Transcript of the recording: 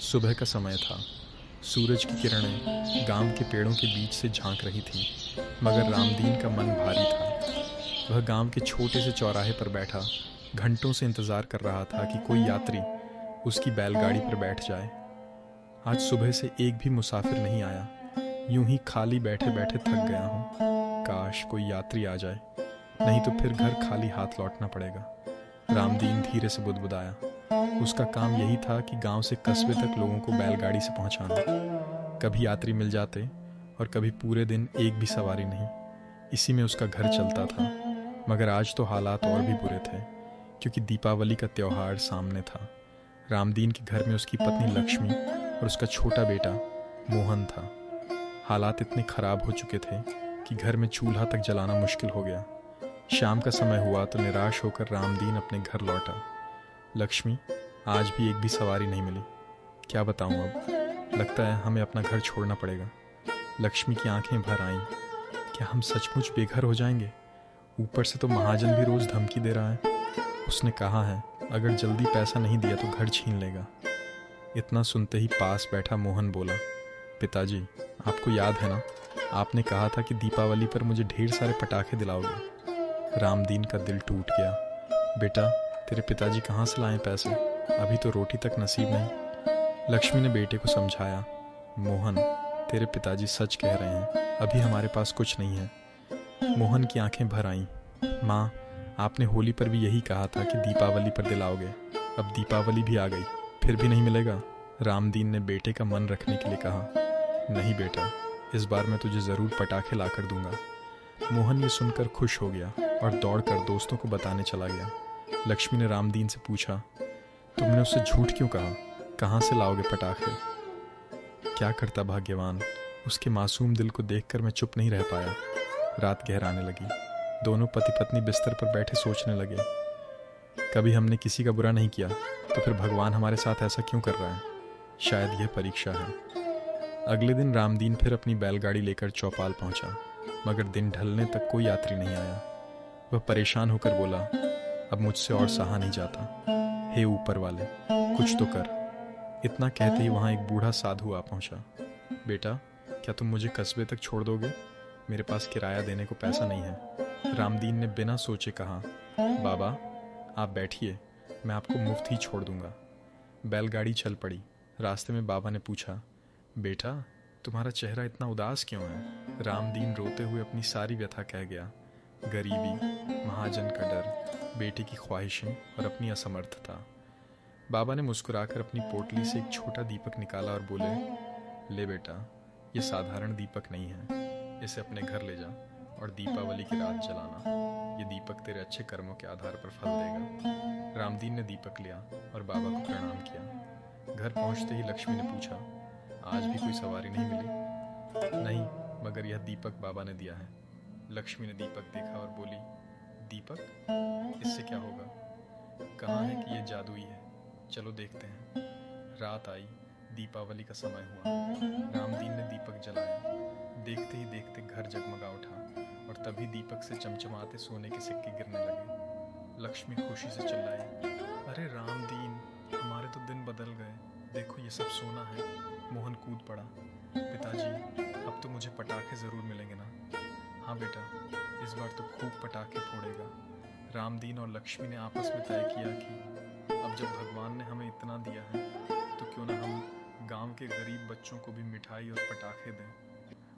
सुबह का समय था। सूरज की किरणें गांव के पेड़ों के बीच से झांक रही थीं, मगर रामदीन का मन भारी था। वह गांव के छोटे से चौराहे पर बैठा घंटों से इंतज़ार कर रहा था कि कोई यात्री उसकी बैलगाड़ी पर बैठ जाए। आज सुबह से एक भी मुसाफिर नहीं आया। यूं ही खाली बैठे बैठे थक गया हूँ। काश कोई यात्री आ जाए, नहीं तो फिर घर खाली हाथ लौटना पड़ेगा। रामदीन धीरे से बुदबुदाया। उसका काम यही था कि गांव से कस्बे तक लोगों को बैलगाड़ी से पहुंचाना। कभी यात्री मिल जाते और कभी पूरे दिन एक भी सवारी नहीं। इसी में उसका घर चलता था। मगर आज तो हालात और भी बुरे थे, क्योंकि दीपावली का त्यौहार सामने था। रामदीन के घर में उसकी पत्नी लक्ष्मी और उसका छोटा बेटा मोहन था। हालात इतने खराब हो चुके थे कि घर में चूल्हा तक जलाना मुश्किल हो गया। शाम का समय हुआ तो निराश होकर रामदीन अपने घर लौटा। लक्ष्मी, आज भी एक भी सवारी नहीं मिली। क्या बताऊं अब, लगता है हमें अपना घर छोड़ना पड़ेगा। लक्ष्मी की आंखें भर आईं। क्या हम सचमुच बेघर हो जाएंगे? ऊपर से तो महाजन भी रोज धमकी दे रहा है। उसने कहा है अगर जल्दी पैसा नहीं दिया तो घर छीन लेगा। इतना सुनते ही पास बैठा मोहन बोला, पिताजी, आपको याद है ना, आपने कहा था कि दीपावली पर मुझे ढेर सारे पटाखे दिलाओगे। रामदीन का दिल टूट गया। बेटा, तेरे पिताजी कहाँ से लाएं पैसे? अभी तो रोटी तक नसीब नहीं। लक्ष्मी ने बेटे को समझाया, मोहन, तेरे पिताजी सच कह रहे हैं, अभी हमारे पास कुछ नहीं है। मोहन की आंखें भर आईं। माँ, आपने होली पर भी यही कहा था कि दीपावली पर दिलाओगे। अब दीपावली भी आ गई, फिर भी नहीं मिलेगा। रामदीन ने बेटे का मन रखने के लिए कहा, नहीं बेटा, इस बार मैं तुझे ज़रूर पटाखे ला कर दूंगा। मोहन ये सुनकर खुश हो गया और दौड़कर दोस्तों को बताने चला गया। लक्ष्मी ने रामदीन से पूछा, तुमने उससे झूठ क्यों कहा? कहाँ से लाओगे पटाखे? क्या करता भाग्यवान, उसके मासूम दिल को देखकर मैं चुप नहीं रह पाया। रात गहराने लगी। दोनों पति पत्नी बिस्तर पर बैठे सोचने लगे, कभी हमने किसी का बुरा नहीं किया, तो फिर भगवान हमारे साथ ऐसा क्यों कर रहा है? शायद यह परीक्षा है। अगले दिन रामदीन फिर अपनी बैलगाड़ी लेकर चौपाल पहुंचा, मगर दिन ढलने तक कोई यात्री नहीं आया। वह परेशान होकर बोला, अब मुझसे और सहा नहीं जाता। हे ऊपर वाले, कुछ तो कर। इतना कहते ही वहाँ एक बूढ़ा साधु आ पहुंचा। बेटा, क्या तुम मुझे कस्बे तक छोड़ दोगे? मेरे पास किराया देने को पैसा नहीं है। रामदीन ने बिना सोचे कहा, बाबा, आप बैठिए, मैं आपको मुफ्त ही छोड़ दूंगा। बैलगाड़ी चल पड़ी। रास्ते में बाबा ने पूछा, बेटा, तुम्हारा चेहरा इतना उदास क्यों है? रामदीन रोते हुए अपनी सारी व्यथा कह गया। गरीबी, महाजन का डर, बेटे की ख्वाहिशें और अपनी असमर्थता। बाबा ने मुस्कुराकर अपनी पोटली से एक छोटा दीपक निकाला और बोले, ले बेटा, ये साधारण दीपक नहीं है, इसे अपने घर ले जा और दीपावली की रात जलाना। ये दीपक तेरे अच्छे कर्मों के आधार पर फल देगा। रामदीन ने दीपक लिया और बाबा को प्रणाम किया। घर पहुंचते ही लक्ष्मी ने पूछा, आज भी कोई सवारी नहीं मिली? नहीं, मगर यह दीपक बाबा ने दिया है। लक्ष्मी ने दीपक देखा और बोली, दीपक, इससे क्या होगा? कहाँ है कि ये जादुई है? चलो देखते हैं। रात आई, दीपावली का समय हुआ। रामदीन ने दीपक जलाया। देखते ही देखते घर जगमगा उठा और तभी दीपक से चमचमाते सोने के सिक्के गिरने लगे। लक्ष्मी खुशी से चिल्लाई, अरे रामदीन, हमारे तो दिन बदल गए। देखो ये सब सोना है। मोहन कूद पड़ा, पिताजी, अब तो मुझे पटाखे ज़रूर मिलेंगे ना? हाँ बेटा, इस बार तो खूब पटाखे फोड़ेगा। रामदीन और लक्ष्मी ने आपस में तय किया कि अब जब भगवान ने हमें इतना दिया है, तो क्यों ना हम गांव के गरीब बच्चों को भी मिठाई और पटाखे दें।